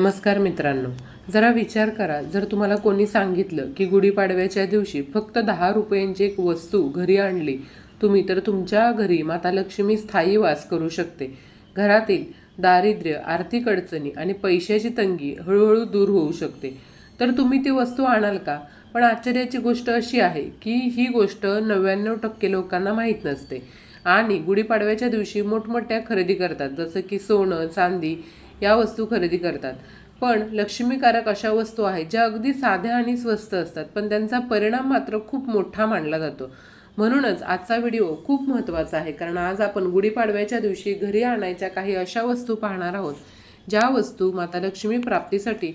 नमस्कार मित्रांनो, जरा विचार करा. जर तुम्हाला कोणी सांगितलं की गुढीपाडव्याच्या दिवशी फक्त 10 रुपयांची एक वस्तू घरी आणली तुम्ही, तर तुमच्या घरी माता लक्ष्मी स्थायी वास करू शकते. घरातील दारिद्र्य, आर्थिक अडचणी आणि पैशाची तंगी हळूहळू दूर होऊ शकते. तर तुम्ही ती वस्तू आणाल का? पण आश्चर्याची गोष्ट अशी आहे की ही गोष्ट 99% लोकांना माहीत नसते आणि गुढीपाडव्याच्या दिवशी मोठमोठ्या खरेदी करतात, जसं की सोनं, चांदी या वस्तू खरेदी करतात. पण लक्ष्मीकारक अशा वस्तू आहेत ज्या अगदी साध्या आणि स्वस्त असतात, पण त्यांचा परिणाम मात्र खूप मोठा मानला जातो. म्हणूनच आजचा व्हिडिओ खूप महत्त्वाचा आहे, कारण आज आपण गुढीपाडव्याच्या दिवशी घरी आणायच्या काही अशा वस्तू पाहणार आहोत ज्या वस्तू माता लक्ष्मी प्राप्तीसाठी,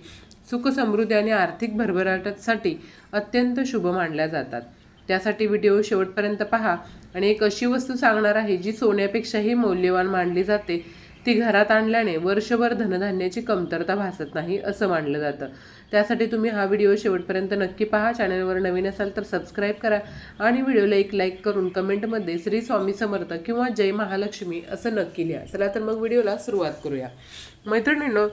सुख समृद्धी आणि आर्थिक भरभराटासाठी अत्यंत शुभ मानल्या जातात. त्यासाठी व्हिडिओ शेवटपर्यंत पहा आणि एक अशी वस्तू सांगणार आहे जी सोन्यापेक्षाही मौल्यवान मानली जाते. ती घरात आणल्याने वर्षभर धनधान्याची कमतरता भासत नाही असं मानलं जातं. त्यासाठी तुम्ही हा व्हिडिओ शेवटपर्यंत नक्की पहा. चॅनलवर नवीन असाल तर सबस्क्राईब करा आणि व्हिडिओला एक लाईक करून कमेंटमध्ये श्री स्वामी समर्थ किंवा जय महालक्ष्मी असं नक्की लिहा. चला तर मग व्हिडिओला सुरुवात करूया. मैत्रिणींनो,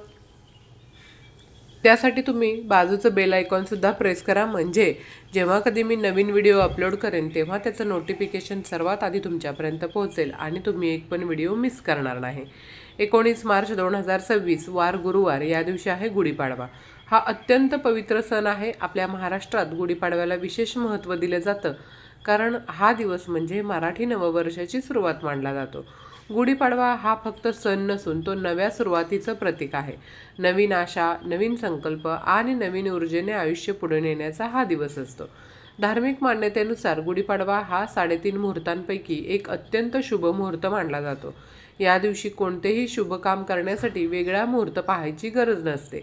त्यासाठी तुम्ही बाजूचं बेल आयकॉनसुद्धा प्रेस करा, म्हणजे जेव्हा कधी मी नवीन व्हिडिओ अपलोड करेन तेव्हा त्याचं नोटिफिकेशन सर्वात आधी तुमच्यापर्यंत पोहोचेल आणि तुम्ही एक पण व्हिडिओ मिस करणार नाही. 19 मार्च 2026 वार गुरुवार, या दिवशी आहे गुढीपाडवा. हा अत्यंत पवित्र सण आहे. आपल्या महाराष्ट्रात गुढीपाडव्याला विशेष महत्त्व दिलं जातं, कारण हा दिवस म्हणजे मराठी नववर्षाची सुरुवात मानला जातो. गुढीपाडवा हा फक्त सण नसून तो नव्या सुरुवातीचं प्रतीक आहे. नवीन आशा, नवीन संकल्प आणि नवीन ऊर्जेने आयुष्य पुढे नेण्याचा हा दिवस असतो. धार्मिक मान्यतेनुसार गुढीपाडवा हा 3.5 मुहूर्तांपैकी एक अत्यंत शुभ मुहूर्त मानला जातो. या दिवशी कोणतेही शुभ काम करण्यासाठी वेगळा मुहूर्त पाहायची गरज नसते.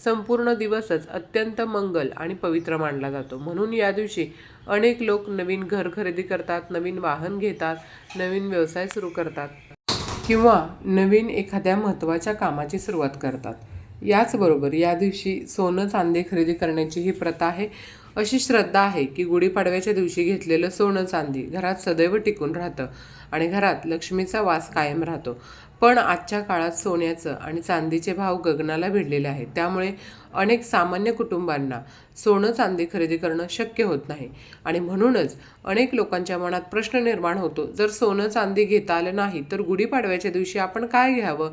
संपूर्ण दिवसच अत्यंत मंगल आणि पवित्र मानला जातो. म्हणून या दिवशी अनेक लोक नवीन घर खरेदी करतात, नवीन वाहन घेतात, नवीन व्यवसाय सुरू करतात किंवा नवीन एखाद्या महत्त्वाच्या कामाची सुरुवात करतात. याचबरोबर या दिवशी सोनं चांदी खरेदी करण्याची ही प्रथा आहे. अशी श्रद्धा आहे की गुढीपाडव्याच्या दिवशी घेतलेलं सोनं चांदी घरात सदैव टिकून राहतं आणि घरात लक्ष्मीचा वास कायम राहतो. पण आजच्या काळात सोन्याचं आणि चांदीचे भाव गगनाला भिडलेले आहेत. त्यामुळे अनेक सामान्य कुटुंबांना सोनं चांदी खरेदी करणं शक्य होत नाही आणि म्हणूनच अनेक लोकांच्या मनात प्रश्न निर्माण होतो, जर सोनं चांदी घेता आलं नाही तर गुढीपाडव्याच्या दिवशी आपण काय घ्यावं?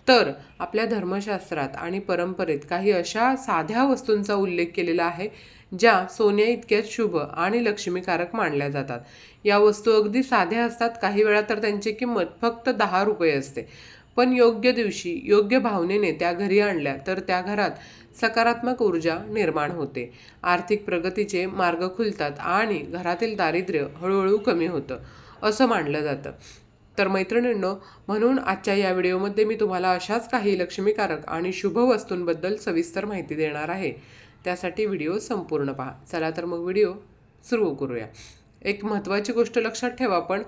तर आपल्या धर्मशास्त्रात आणि परंपरेत काही अशा साध्या वस्तूंचा उल्लेख केलेला आहे ज्या सोन्या इतक्याच शुभ आणि लक्ष्मीकारक मानल्या जातात. या वस्तू अगदी साध्या असतात, काही वेळा तर त्यांची किंमत फक्त 10 रुपये असते. पण योग्य दिवशी योग्य भावनेने त्या घरी आणल्या तर त्या घरात सकारात्मक ऊर्जा निर्माण होते, आर्थिक प्रगतीचे मार्ग खुलतात आणि घरातील दारिद्र्य हळूहळू कमी होतं असं मानलं जातं. तर मैत्रिणींनो, म्हणून आजच्या या व्हिडिओमध्ये मी तुम्हाला अशाच काही लक्ष्मीकारक आणि शुभ वस्तूंबद्दल सविस्तर माहिती देणार आहे. त्यासाठी व्हिडिओ संपूर्ण पहा. चला तर मग व्हिडिओ सुरू करूया. एक महत्त्वाची गोष्ट लक्षात ठेवा, पण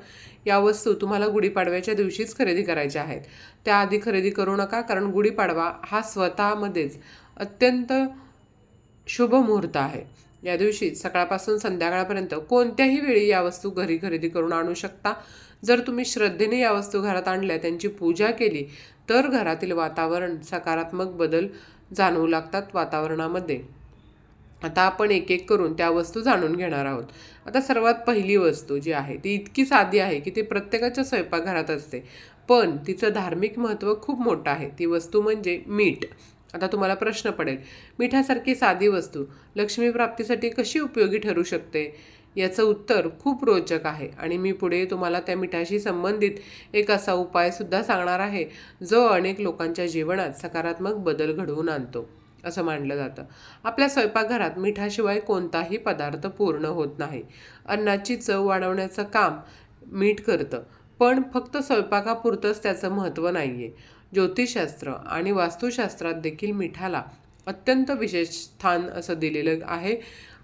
या वस्तू तुम्हाला गुढीपाडव्याच्या दिवशीच खरेदी करायच्या आहेत. त्याआधी खरेदी करू नका, कारण गुढीपाडवा हा स्वतःमध्येच अत्यंत शुभ मुहूर्त आहे. या दिवशी सकाळपासून संध्याकाळपर्यंत कोणत्याही वेळी या वस्तू घरी खरेदी करून आणू शकता. जर तुम्ही श्रद्धेने या वस्तू घरात आणल्या, त्यांची पूजा केली, तर घरातील वातावरण सकारात्मक बदल जाणवू लागतात वातावरणामध्ये. आता आपण एक एक करून त्या वस्तू जाणून घेणार आहोत. आता सर्वात पहिली वस्तू जी आहे ती इतकी साधी आहे की ती प्रत्येकाच्या स्वयंपाकघरात असते, पण तिचं धार्मिक महत्त्व खूप मोठं आहे. ती वस्तू म्हणजे मीठ. आता तुम्हाला प्रश्न पडेल, मिठासारखी साधी वस्तू लक्ष्मी प्राप्तीसाठी कशी उपयोगी ठरू शकते? याचं उत्तर खूप रोचक आहे आणि मी पुढे तुम्हाला त्या मिठाशी संबंधित एक असा उपायसुद्धा सांगणार आहे जो अनेक लोकांच्या जीवनात सकारात्मक बदल घडवून आणतो असं मानलं जातं. आपल्या स्वयंपाकघरात मिठाशिवाय कोणताही पदार्थ पूर्ण होत नाही. अन्नाची चव वाढवण्याचं काम मीठ करतं, पण फक्त स्वयंपाकापुरतंच त्याचं महत्त्व नाही आहे. ज्योतिषशास्त्र आणि वास्तुशास्त्रात देखील मिठाला अत्यंत विशेष स्थान असं दिलेलं आहे.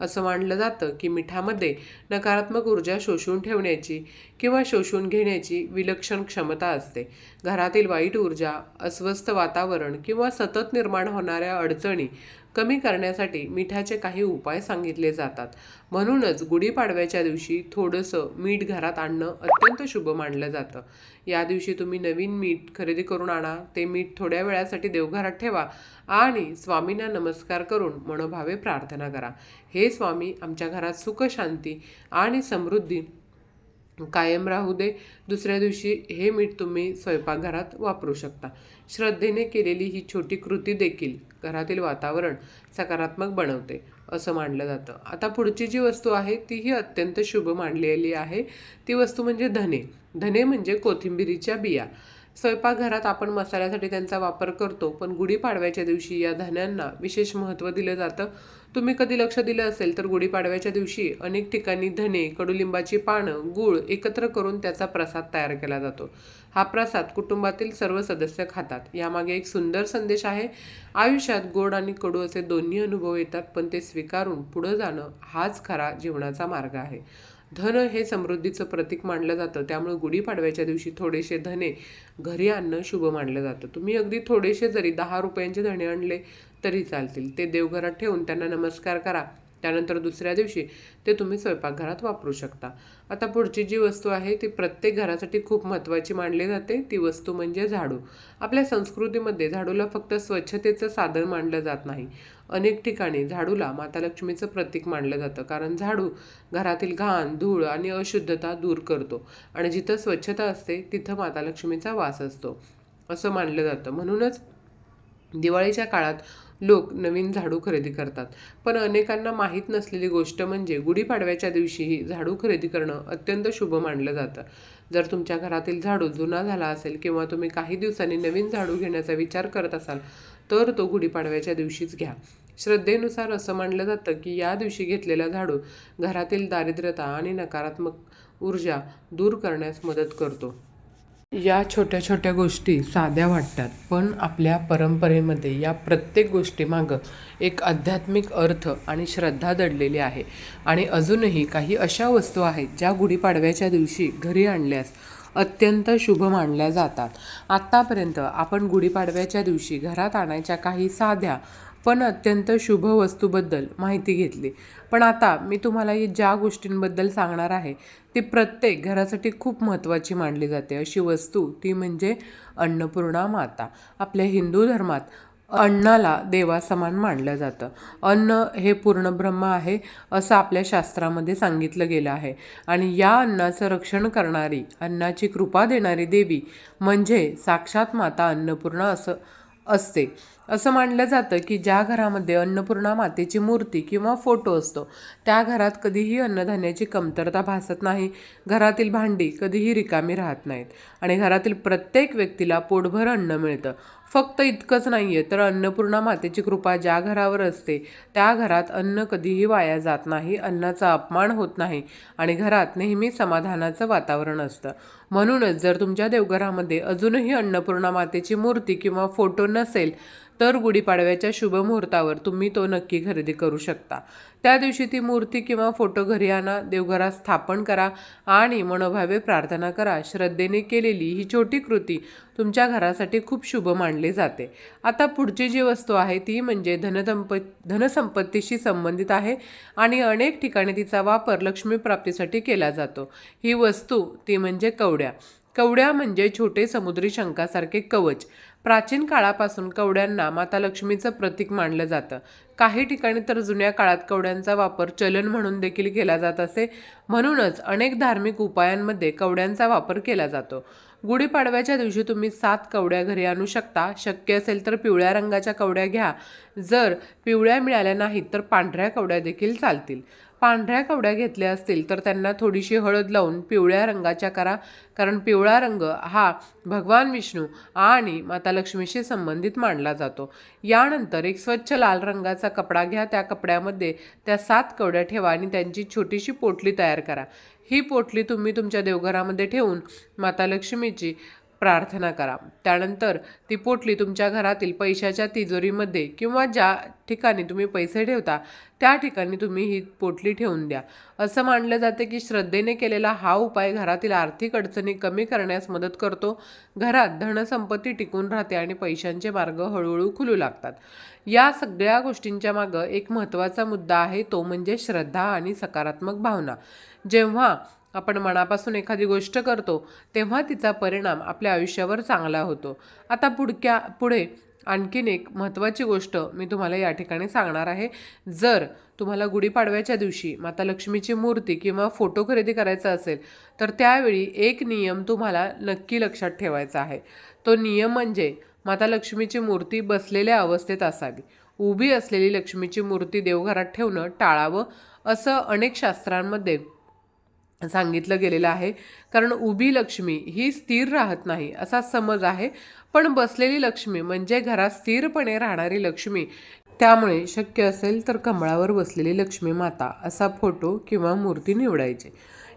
असं मानलं जातं की मिठामध्ये नकारात्मक ऊर्जा शोषून ठेवण्याची किंवा शोषून घेण्याची विलक्षण क्षमता असते. घरातील वाईट ऊर्जा, अस्वस्थ वातावरण किंवा सतत निर्माण होणाऱ्या अडचणी कमी करण्यासाठी मिठाचे काही उपाय सांगितले जातात. म्हणूनच गुढीपाडव्याच्या दिवशी थोडंसं मीठ घरात आणणं अत्यंत शुभ मानलं जातं. या दिवशी तुम्ही नवीन मीठ खरेदी करून आणा, ते मीठ थोड्या वेळासाठी देवघरात ठेवा आणि स्वामींना नमस्कार करून मनोभावे प्रार्थना करा. हे स्वामी, आमच्या घरात सुख, शांती आणि समृद्धी कायम राहू दे. दुसऱ्या दिवशी हे मीठ तुम्ही स्वयंपाकघरात वापरू शकता. श्रद्धेने केलेली ही छोटी कृती देखील घरातील वातावरण सकारात्मक बनवते असं मानलं जातं. आता पुढची जी वस्तू आहे तीही अत्यंत शुभ मानलेली आहे. ती वस्तू म्हणजे धने. धने म्हणजे कोथिंबिरीच्या बिया. स्वयंपाकघरात आपण मसाल्यासाठी त्यांचा वापर करतो, पण गुढीपाडव्याच्या दिवशी या धन्यांना विशेष महत्त्व दिलं जातं. तुम्ही कधी लक्ष दिलं असेल तर गुढीपाडव्याच्या दिवशी अनेक ठिकाणी धने, कडुलिंबाची पानं, गूळ एकत्र करून त्याचा प्रसाद तयार केला जातो. हा प्रसाद कुटुंबातील सर्व सदस्य खातात. यामागे एक सुंदर संदेश आहे. आयुष्यात गोड आणि कडू असे दोन्ही अनुभव येतात, पण ते स्वीकारून पुढं जाणं हाच खरा जीवनाचा मार्ग आहे. धन हे समृद्धीचं प्रतीक मानलं जातं, त्यामुळे गुढीपाडव्याच्या दिवशी थोडेसे धने घरी आणणं शुभ मानलं जातं. तुम्ही अगदी थोडेसे जरी 10 रुपयांचे धणे आणले तरी चालतील. ते देवघरात ठेवून त्यांना नमस्कार करा. त्यानंतर दुसऱ्या दिवशी ते तुम्ही स्वयंपाकघरात वापरू शकता. आता पुढची जी वस्तू आहे ती प्रत्येक घरासाठी खूप महत्त्वाची मानली जाते. ती वस्तू म्हणजे झाडू. आपल्या संस्कृतीमध्ये झाडूला फक्त स्वच्छतेचं साधन मानलं जात नाही. अनेक ठिकाणी झाडूला माता लक्ष्मीचं प्रतीक मानलं जातं, कारण झाडू घरातील घाण, धूळ आणि अशुद्धता दूर करतो आणि जिथं स्वच्छता असते तिथं माता लक्ष्मीचा वास असतो असं मानलं जातं. म्हणूनच दिवाळीच्या काळात लोक नवीन झाडू खरेदी करतात. पण अनेकांना माहीत नसलेली गोष्ट म्हणजे गुढीपाडव्याच्या दिवशीही झाडू खरेदी करणं अत्यंत शुभ मानलं जातं. जर तुमच्या घरातील झाडू जुना झाला असेल किंवा तुम्ही काही दिवसांनी नवीन झाडू घेण्याचा विचार करत असाल तर तो गुढीपाडव्याच्या दिवशीच घ्या. श्रद्धेनुसार असं मानलं जातं की या दिवशी घेतलेला झाडू घरातील दारिद्र्यता आणि नकारात्मक ऊर्जा दूर करण्यास मदत करतो. या छोट्या छोट्या गोष्टी साध्या वाटतात, पण आपल्या परंपरेमध्ये या प्रत्येक गोष्टीमागं एक आध्यात्मिक अर्थ आणि श्रद्धा दडलेली आहे. आणि अजूनही काही अशा वस्तू आहेत ज्या गुढीपाडव्याच्या दिवशी घरी आणल्यास अत्यंत शुभ मानल्या जातात. आत्तापर्यंत आपण गुढीपाडव्याच्या दिवशी घरात आणायच्या काही साध्या पण अत्यंत शुभ वस्तूबद्दल माहिती घेतली. पण आता मी तुम्हाला ज्या गोष्टींबद्दल सांगणार आहे ती प्रत्येक घरासाठी खूप महत्त्वाची मानली जाते. अशी वस्तू ती म्हणजे अन्नपूर्णा माता. आपल्या हिंदू धर्मात अन्नाला देवासमान मानलं जातं. अन्न हे पूर्ण ब्रह्म आहे असं आपल्या शास्त्रामध्ये सांगितलं गेलं आहे. आणि या अन्नाचं रक्षण करणारी, अन्नाची कृपा देणारी देवी म्हणजे साक्षात माता अन्नपूर्णा असते. असं मानलं जातं की ज्या घरामध्ये अन्नपूर्णा मातेची मूर्ती किंवा फोटो असतो त्या घरात कधीही अन्नधान्याची कमतरता भासत नाही. घरातील भांडी कधीही रिकामी राहत नाहीत आणि घरातील प्रत्येक व्यक्तीला पोटभर अन्न मिळतं. फक्त इतकंच नाही आहे तर अन्नपूर्णा मातेची कृपा ज्या घरावर असते त्या घरात अन्न कधीही वाया जात नाही, अन्नाचा अपमान होत नाही आणि घरात नेहमी समाधानाचं वातावरण असतं. म्हणूनच जर तुमच्या देवघरामध्ये अजूनही अन्नपूर्णा मातेची मूर्ती किंवा फोटो नसेल तर गुढीपाडव्याच्या शुभ मुहूर्तावर तुम्ही तो नक्की खरेदी करू शकता. त्या दिवशी ती मूर्ती किंवा फोटो घरी आणा, देवघरात स्थापन करा आणि मनोभावे प्रार्थना करा. श्रद्धेने केलेली ही छोटी कृती तुमच्या घरासाठी खूप शुभ मानली जाते. आता पुढची जी वस्तू आहे ती म्हणजे धनसंपत्तीशी संबंधित आहे आणि अनेक ठिकाणी तिचा वापर लक्ष्मीप्राप्तीसाठी केला जातो. ही वस्तू ती म्हणजे कवड्या. कवड्या म्हणजे छोटे समुद्री शंखासारखे कवच. प्राचीन काळापासून कवड्यांना माता लक्ष्मीचं प्रतीक मानलं जातं. काही ठिकाणी तर जुन्या काळात कवड्यांचा वापर चलन म्हणून देखील केला जात असे. म्हणूनच अनेक धार्मिक उपायांमध्ये कवड्यांचा वापर केला जातो. गुढीपाडव्याच्या दिवशी तुम्ही 7 कवड्या घरी आणू शकता. शक्य असेल तर पिवळ्या रंगाच्या कवड्या घ्या. जर पिवळ्या मिळाल्या नाहीत तर पांढऱ्या कवड्या देखील चालतील. पांढऱ्या कवड्या घेतल्या असतील तर त्यांना थोडीशी हळद लावून पिवळ्या रंगाच्या करा, कारण पिवळा रंग हा भगवान विष्णू आणि माता लक्ष्मीशी संबंधित मानला जातो. यानंतर एक स्वच्छ लाल रंगाचा कपडा घ्या. त्या कपड्यामध्ये त्या 7 कवड्या ठेवा आणि त्यांची छोटीशी पोटली तयार करा. ही पोटली तुम्ही तुमच्या देवघरामध्ये ठेवून माता लक्ष्मीची प्रार्थना करा। त्यानंतर ती पोटली तुमच्या घरातील पैशाच्या तिजोरीमध्ये किंवा ज्या ठिकाणी तुम्ही पैसे ठेवता त्या ठिकाणी तुम्ही ही पोटली ठेवून द्या। असं मानलं जाते की श्रद्धेने केलेला हा उपाय घरातील आर्थिक अडचणी कमी करण्यास मदत करतो, घरात धनसंपत्ती टिकून राहते आणि पैशांचे मार्ग हळूहळू खुलू लागतात। या सगळ्या गोष्टींच्या मागं एक महत्त्वाचा मुद्दा आहे, तो म्हणजे श्रद्धा आणि सकारात्मक भावना। जेव्हा आपण मनापासून एखादी गोष्ट करतो तेव्हा तिचा परिणाम आपल्या आयुष्यावर चांगला होतो। आता पुढे आणखीन एक महत्त्वाची गोष्ट मी तुम्हाला या ठिकाणी सांगणार आहे। जर तुम्हाला गुढीपाडव्याच्या दिवशी माता लक्ष्मीची मूर्ती किंवा फोटो खरेदी करायचा असेल तर त्यावेळी एक नियम तुम्हाला नक्की लक्षात ठेवायचा आहे। तो नियम म्हणजे माता लक्ष्मीची मूर्ती बसलेल्या अवस्थेत असावी। उभी असलेली लक्ष्मीची मूर्ती देवघरात ठेवणं टाळावं असं अनेक शास्त्रांमध्ये सांगितलं गेलेलं आहे, कारण उभी लक्ष्मी ही स्थिर राहत नाही असा समज आहे, पण बसलेली लक्ष्मी म्हणजे घरात स्थिरपणे राहणारी लक्ष्मी। त्यामुळे शक्य असेल तर कमळावर बसलेली लक्ष्मी माता असा फोटो किंवा मूर्ती निवडायची।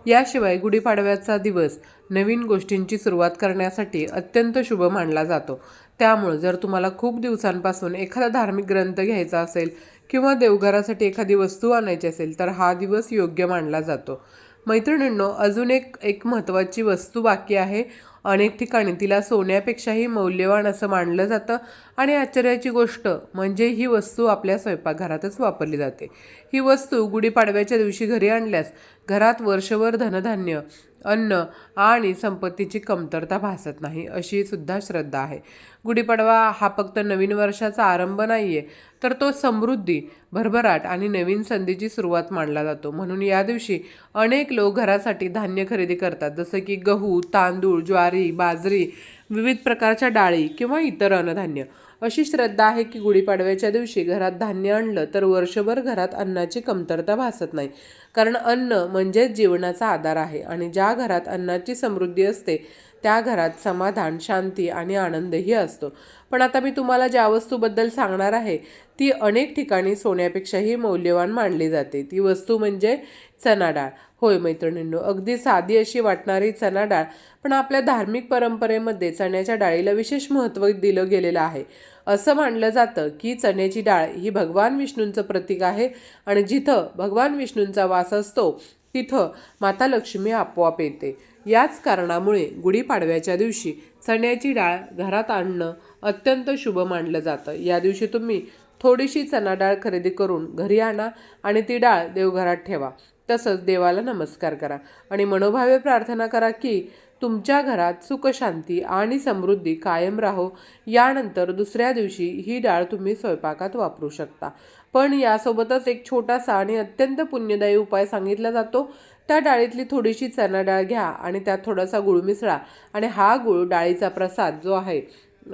याशिवाय गुढीपाडव्याचा दिवस नवीन गोष्टींची सुरुवात करण्यासाठी अत्यंत शुभ मानला जातो। त्यामुळे जर तुम्हाला खूप दिवसांपासून एखादा धार्मिक ग्रंथ घ्यायचा असेल किंवा देवघरासाठी एखादी वस्तू आणायची असेल तर हा दिवस योग्य मानला जातो। मैत्रिणींनो, अजून एक महत्त्वाची वस्तू बाकी आहे। अनेक ठिकाणी तिला सोन्यापेक्षाही मौल्यवान असं मानलं जातं आणि आश्चर्याची गोष्ट म्हणजे ही वस्तू आपल्या स्वयंपाकघरातच वापरली जाते। ही वस्तू गुढीपाडव्याच्या दिवशी घरी आणल्यास घरात वर्षभर धनधान्य, अन्न आणि संपत्तीची कमतरता भासत नाही अशी सुद्धा श्रद्धा आहे। गुढीपाडवा हा फक्त नवीन वर्षाचा आरंभ नाही आहे, तर तो समृद्धी, भरभराट आणि नवीन संधीची सुरुवात मानला जातो। म्हणून या दिवशी अनेक लोक घरासाठी धान्य खरेदी करतात, जसं की गहू, तांदूळ, ज्वारी, बाजरी, विविध प्रकारच्या डाळी किंवा इतर अन्नधान्य। अशी श्रद्धा आहे की गुढीपाडव्याच्या दिवशी घरात धान्य आणलं तर वर्षभर घरात अन्नाची कमतरता भासत नाही, कारण अन्न म्हणजेच जीवनाचा आधार आहे आणि ज्या घरात अन्नाची समृद्धी असते त्या घरात समाधान, शांती आणि आनंदही असतो। पण आता मी तुम्हाला ज्या वस्तूबद्दल सांगणार आहे ती अनेक ठिकाणी सोन्यापेक्षाही मौल्यवान मानली जाते। ती वस्तू म्हणजे चणा डाळ। होय मैत्रिणींनो, अगदी साधी अशी वाटणारी चणा डाळ, पण आपल्या धार्मिक परंपरेमध्ये चण्याच्या डाळीला विशेष महत्त्व दिलं गेलेलं आहे। असं मानलं जातं की चण्याची डाळ ही भगवान विष्णूंचं प्रतीक आहे आणि जिथं भगवान विष्णूंचा वास असतो तिथं माता लक्ष्मी आपोआप येते। याच कारणामुळे गुढीपाडव्याच्या दिवशी चण्याची डाळ घरात आणणं अत्यंत शुभ मानलं जातं। या दिवशी तुम्ही थोडीशी चणा डाळ खरेदी करून घरी आणा आणि ती डाळ देवघरात ठेवा। तसंच देवाला नमस्कार करा आणि मनोभावे प्रार्थना करा की तुमच्या घरात सुख, शांती आणि समृद्धी कायम राहो। यानंतर दुसऱ्या दिवशी ही डाळ तुम्ही स्वयंपाकात वापरू शकता। पण यासोबतच एक छोटासा आणि अत्यंत पुण्यदायी उपाय सांगितला जातो। त्या डाळीतली थोडीशी चणा डाळ घ्या आणि त्यात थोडासा गुळ मिसळा आणि हा गुळ डाळीचा प्रसाद जो आहे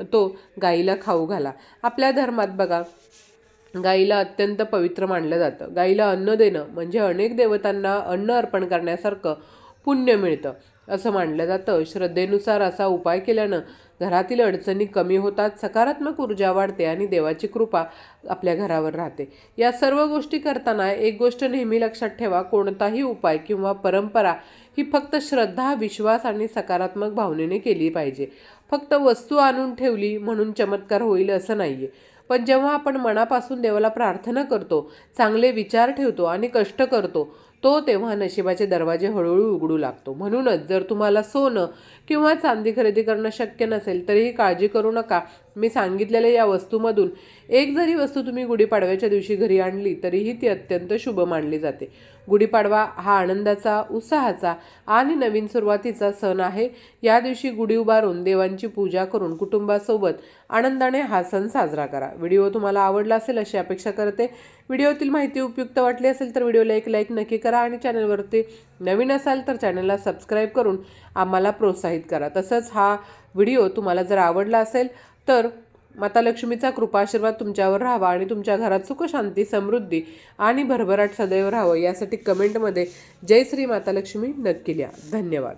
तो गाईला खाऊ घाला। आपल्या धर्मात बघा, गाईला अत्यंत पवित्र मानलं जातं। गाईला अन्न देणं म्हणजे अनेक देवतांना अन्न अर्पण करण्यासारखं पुण्य मिळतं असं मानलं जातं। श्रद्धेनुसार असा उपाय केल्यानं घरातील अडचणी कमी होतात, सकारात्मक ऊर्जा वाढते आणि देवाची कृपा आपल्या घरावर राहते। या सर्व गोष्टी करताना एक गोष्ट नेहमी लक्षात ठेवा, कोणताही उपाय किंवा परंपरा ही फक्त श्रद्धा, विश्वास आणि सकारात्मक भावनेने केली पाहिजे। फक्त वस्तू आणून ठेवली म्हणून चमत्कार होईल असं नाहीये, पण जेव्हा आपण मनापासून देवाला प्रार्थना करतो, चांगले विचार ठेवतो आणि कष्ट करतो तेव्हा नशिबाचे दरवाजे हळूहळू उघडू लागतो। म्हणूनच जर तुम्हाला सोनं किंवा चांदी खरेदी करणं शक्य नसेल तरीही काळजी करू नका। मी सांगितलेल्या या वस्तूमधून एक जरी वस्तू तुम्ही गुढीपाडव्याच्या दिवशी घरी आणली तरीही ती अत्यंत शुभ मानली जाते। गुढीपाडवा हा आनंदाचा, उत्साहाचा आणि नवीन सुरुवातीचा सण आहे। या दिवशी गुढी उभारून देवांची पूजा करून कुटुंबासोबत आनंदाने हा सण साजरा करा। व्हिडिओ तुम्हाला आवडला असेल अशी अपेक्षा करते। व्हिडिओतील माहिती उपयुक्त वाटली असेल तर व्हिडिओला एक लाईक नक्की करा आणि चॅनलवरती नवीन असाल तर चॅनलला सबस्क्राईब करून आम्हाला प्रोत्साहित करा। तसंच हा व्हिडिओ तुम्हाला जर आवडला असेल तर माता लक्ष्मीचा कृपा आशीर्वाद तुमच्यावर राहावा आणि तुमच्या घरात सुख, शांती, समृद्धी आणि भरभराट सदैव राहावं यासाठी कमेंटमध्ये जय श्री माता लक्ष्मी नक्की लिहा। धन्यवाद।